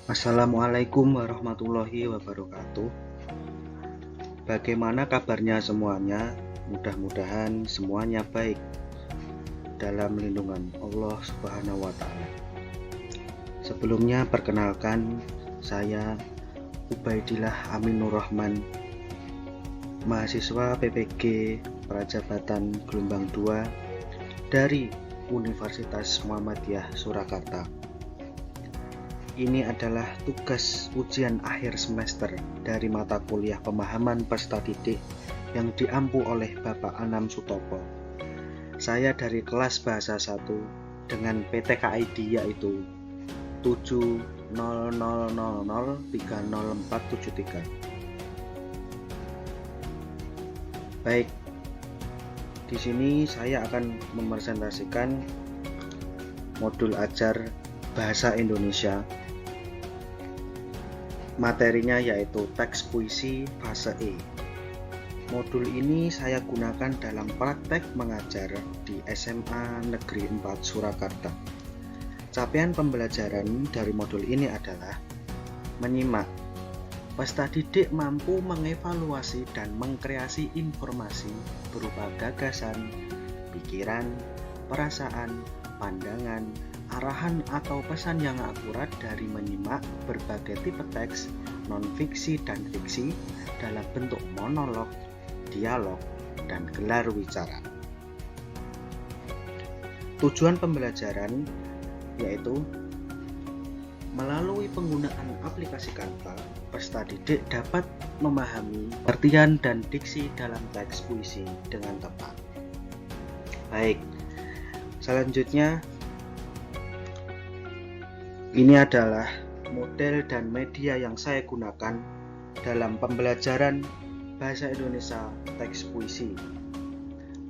Assalamualaikum warahmatullahi wabarakatuh. Bagaimana kabarnya semuanya? Mudah-mudahan semuanya baik dalam lindungan Allah Subhanahu wa Ta'ala. Sebelumnya perkenalkan, saya Ubaidillah Aminur Rahman, mahasiswa PPG Prajabatan Gelombang 2 dari Universitas Muhammadiyah Surakarta. Ini adalah tugas ujian akhir semester dari mata kuliah pemahaman peserta didik yang diampu oleh Bapak Anam Sutopo. Saya dari kelas bahasa 1 dengan PTK ID yaitu 7000030473. Baik, di sini saya akan mepresentasikan modul ajar bahasa Indonesia. Materinya yaitu teks puisi fase E. Modul ini saya gunakan dalam praktek mengajar di SMA Negeri 4 Surakarta. Capaian pembelajaran dari modul ini adalah menyimak. Peserta didik mampu mengevaluasi dan mengkreasi informasi berupa gagasan, pikiran, perasaan, pandangan, arahan atau pesan yang akurat dari menyimak berbagai tipe teks non-fiksi dan fiksi dalam bentuk monolog, dialog, dan gelar wicara. Tujuan pembelajaran yaitu melalui penggunaan aplikasi Canva, peserta didik dapat memahami artian dan diksi dalam teks puisi dengan tepat. Baik, selanjutnya ini adalah model dan media yang saya gunakan dalam pembelajaran bahasa Indonesia teks puisi.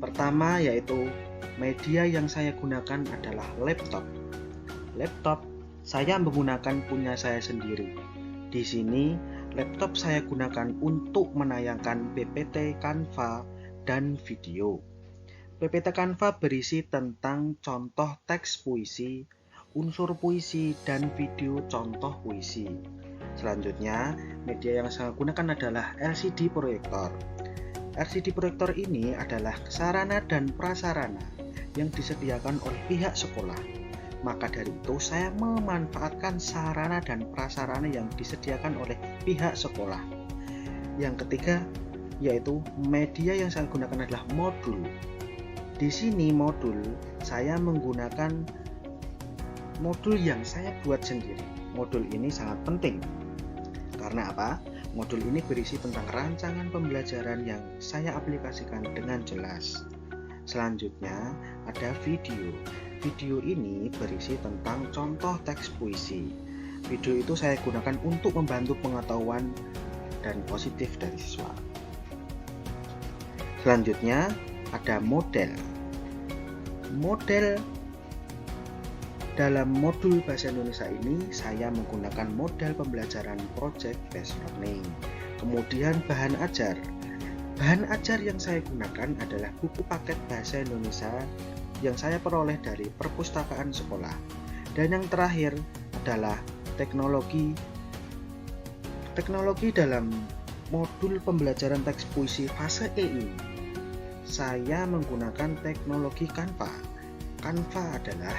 Pertama yaitu media yang saya gunakan adalah laptop. Laptop saya menggunakan punya saya sendiri. Di sini laptop saya gunakan untuk menayangkan PPT Canva dan video. PPT Canva berisi tentang contoh teks puisi, unsur puisi, dan video contoh puisi. Selanjutnya, media yang saya gunakan adalah LCD proyektor. LCD proyektor ini adalah sarana dan prasarana yang disediakan oleh pihak sekolah. Maka dari itu, saya memanfaatkan sarana dan prasarana yang disediakan oleh pihak sekolah. Yang ketiga, yaitu media yang saya gunakan adalah modul. Di sini modul, saya menggunakan modul yang saya buat sendiri. Modul ini sangat penting. Karena apa? Modul ini berisi tentang rancangan pembelajaran yang saya aplikasikan dengan jelas. Selanjutnya, ada video. Video ini berisi tentang contoh teks puisi. Video itu saya gunakan untuk membantu pengetahuan dan positif dari siswa. Selanjutnya, ada model. Model dalam modul bahasa Indonesia ini saya menggunakan model pembelajaran project based learning. Kemudian bahan ajar. Bahan ajar yang saya gunakan adalah buku paket bahasa Indonesia yang saya peroleh dari perpustakaan sekolah. Dan yang terakhir adalah teknologi. Teknologi dalam modul pembelajaran teks puisi fase E ini saya menggunakan teknologi Canva. Canva adalah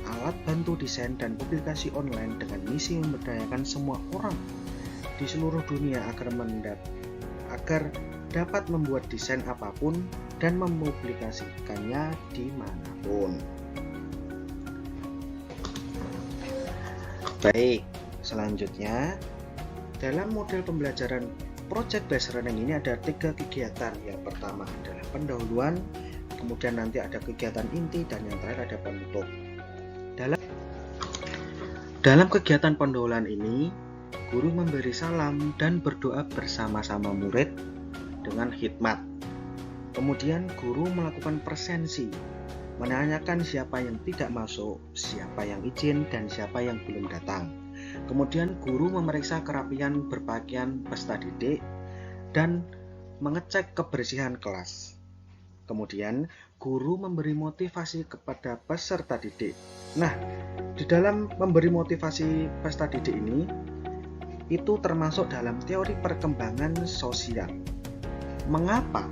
alat bantu desain dan publikasi online dengan misi memberdayakan semua orang di seluruh dunia agar dapat membuat desain apapun dan mempublikasikannya dimanapun. Baik, selanjutnya dalam model pembelajaran project based learning ini ada 3 kegiatan. Yang pertama adalah pendahuluan, kemudian nanti ada kegiatan inti, dan yang terakhir ada penutup. Dalam kegiatan pendahuluan ini, guru memberi salam dan berdoa bersama-sama murid dengan khidmat. Kemudian guru melakukan presensi, menanyakan siapa yang tidak masuk, siapa yang izin, dan siapa yang belum datang. Kemudian guru memeriksa kerapian berpakaian peserta didik dan mengecek kebersihan kelas. Kemudian guru memberi motivasi kepada peserta didik. Nah, di dalam memberi motivasi peserta didik ini, itu termasuk dalam teori perkembangan sosial. Mengapa?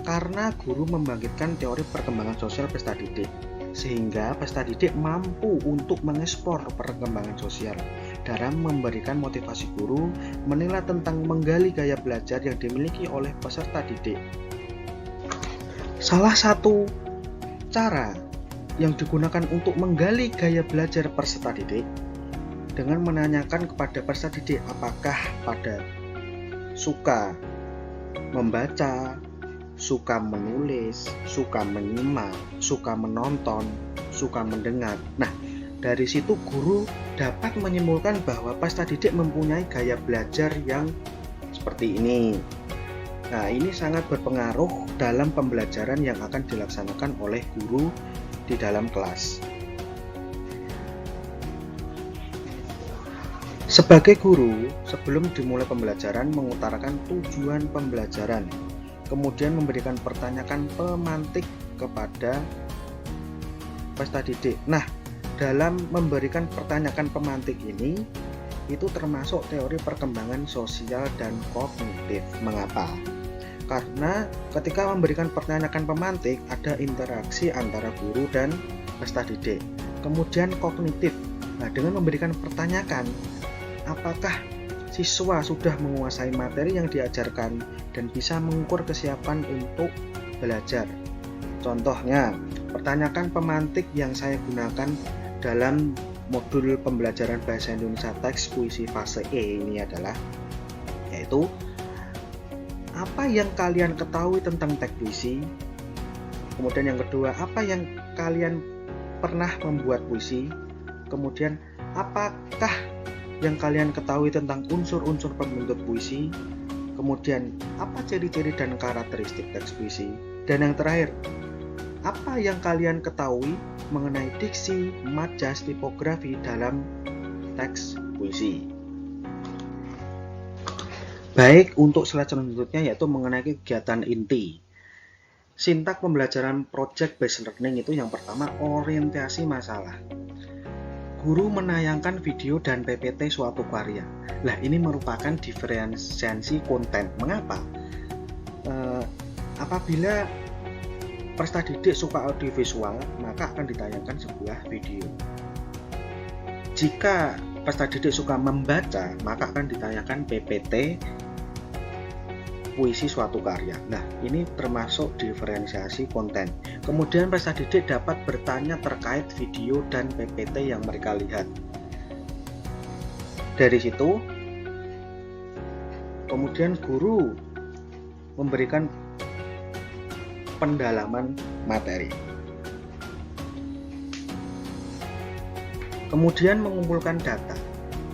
Karena guru membangkitkan teori perkembangan sosial peserta didik, sehingga peserta didik mampu untuk mengeksplor perkembangan sosial dalam memberikan motivasi guru menilai tentang menggali gaya belajar yang dimiliki oleh peserta didik. Salah satu cara yang digunakan untuk menggali gaya belajar peserta didik dengan menanyakan kepada peserta didik apakah pada suka membaca, suka menulis, suka menyimak, suka menonton, suka mendengar. Nah, dari situ guru dapat menyimpulkan bahwa peserta didik mempunyai gaya belajar yang seperti ini. Nah, ini sangat berpengaruh dalam pembelajaran yang akan dilaksanakan oleh guru di dalam kelas. Sebagai guru, sebelum dimulai pembelajaran mengutarakan tujuan pembelajaran, kemudian memberikan pertanyaan pemantik kepada peserta didik. Nah, dalam memberikan pertanyaan pemantik ini, itu termasuk teori perkembangan sosial dan kognitif. Mengapa? Karena ketika memberikan pertanyaan pemantik, ada interaksi antara guru dan peserta didik. Kemudian kognitif. Nah, dengan memberikan pertanyaan, apakah siswa sudah menguasai materi yang diajarkan dan bisa mengukur kesiapan untuk belajar. Contohnya, pertanyaan pemantik yang saya gunakan dalam modul pembelajaran bahasa Indonesia teks puisi fase E ini adalah yaitu apa yang kalian ketahui tentang teks puisi. Kemudian yang kedua, apa yang kalian pernah membuat puisi. Kemudian apakah yang kalian ketahui tentang unsur-unsur pembentuk puisi. Kemudian apa ciri-ciri dan karakteristik teks puisi. Dan yang terakhir, apa yang kalian ketahui mengenai diksi, majas, tipografi dalam teks puisi. Baik, untuk slide selanjutnya yaitu mengenai kegiatan inti. Sintak pembelajaran project based learning itu yang pertama orientasi masalah. Guru menayangkan video dan PPT suatu karya. Nah, ini merupakan diferensiasi konten. Mengapa? Apabila peserta didik suka audiovisual, maka akan ditayangkan sebuah video. Jika peserta didik suka membaca, maka akan ditayangkan PPT puisi suatu karya. Nah, ini termasuk diferensiasi konten. Kemudian peserta didik dapat bertanya terkait video dan PPT yang mereka lihat. Dari situ, kemudian guru memberikan pendalaman materi. Kemudian mengumpulkan data.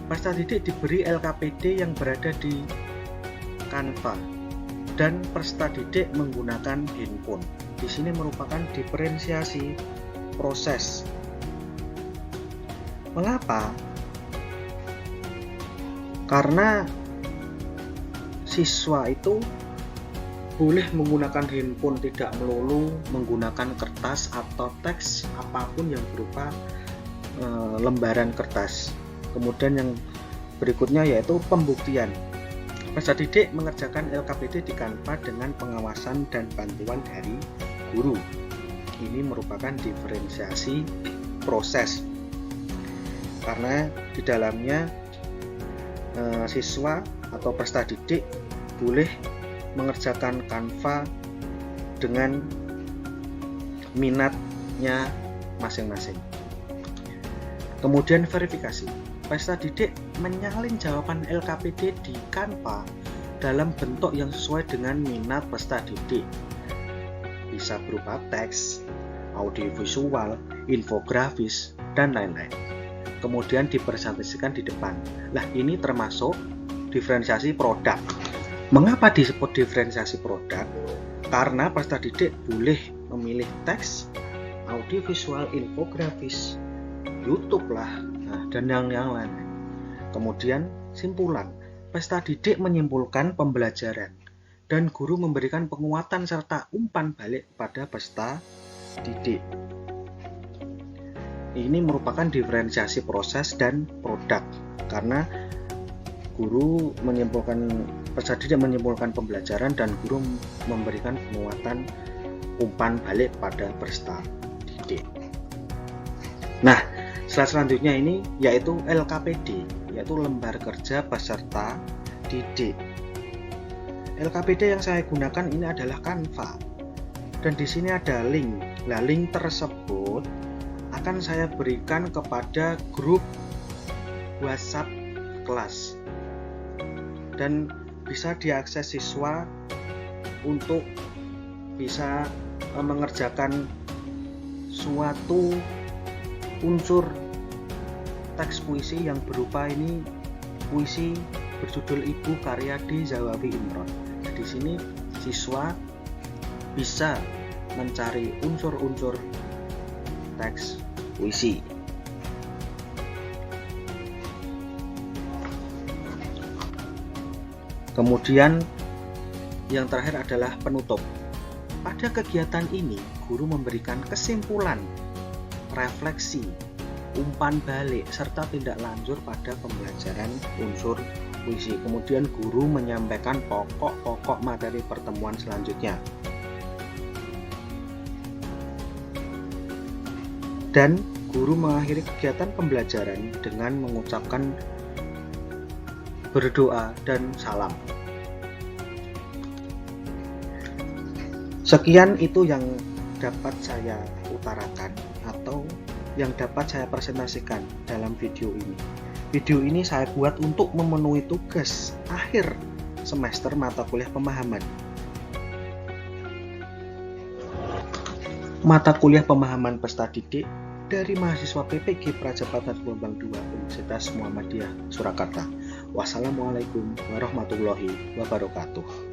Peserta didik diberi LKPD yang berada di Canva dan peserta didik menggunakan handphone. Di sini merupakan diferensiasi proses. Mengapa? Karena siswa itu boleh menggunakan handphone, tidak melulu menggunakan kertas atau teks apapun yang berupa lembaran kertas. Kemudian yang berikutnya yaitu pembuktian. Peserta didik mengerjakan LKPD di Canva dengan pengawasan dan bantuan dari guru. Ini merupakan diferensiasi proses. Karena di dalamnya siswa atau peserta didik boleh mengerjakan Canva dengan minatnya masing-masing. Kemudian verifikasi. Peserta didik menyalin jawaban LKPD di Canva dalam bentuk yang sesuai dengan minat peserta didik. Bisa berupa teks, audiovisual, infografis, dan lain-lain. Kemudian dipresentasikan di depan. Nah, ini termasuk diferensiasi produk. Mengapa disebut diferensiasi produk? Karena peserta didik boleh memilih teks, audiovisual, infografis, YouTube lah, dan yang lain. Kemudian simpulan, peserta didik menyimpulkan pembelajaran dan guru memberikan penguatan serta umpan balik pada peserta didik. Ini merupakan diferensiasi proses dan produk, karena guru peserta didik menyimpulkan pembelajaran dan guru memberikan penguatan umpan balik pada peserta didik. Nah, selanjutnya ini yaitu LKPD, yaitu lembar kerja peserta didik. LKPD yang saya gunakan ini adalah Canva, dan di sini ada link. Nah, link tersebut akan saya berikan kepada grup WhatsApp kelas, dan bisa diakses siswa untuk bisa mengerjakan suatu unsur teks puisi yang berupa ini puisi berjudul Ibu karya D. Zawawi Imron. Di sini siswa bisa mencari unsur-unsur teks puisi. Kemudian yang terakhir adalah penutup. Pada kegiatan ini, guru memberikan kesimpulan, refleksi, umpan balik, serta tindak lanjut pada pembelajaran unsur puisi. Kemudian guru menyampaikan pokok-pokok materi pertemuan selanjutnya. Dan guru mengakhiri kegiatan pembelajaran dengan mengucapkan berdoa dan salam. Sekian itu yang dapat saya utarakan atau yang dapat saya presentasikan dalam video ini. Video ini saya buat untuk memenuhi tugas akhir semester mata kuliah pemahaman. Mata kuliah pemahaman peserta didik dari mahasiswa PPG Prajapatan Gelombang 2 Universitas Muhammadiyah Surakarta. Wassalamualaikum warahmatullahi wabarakatuh.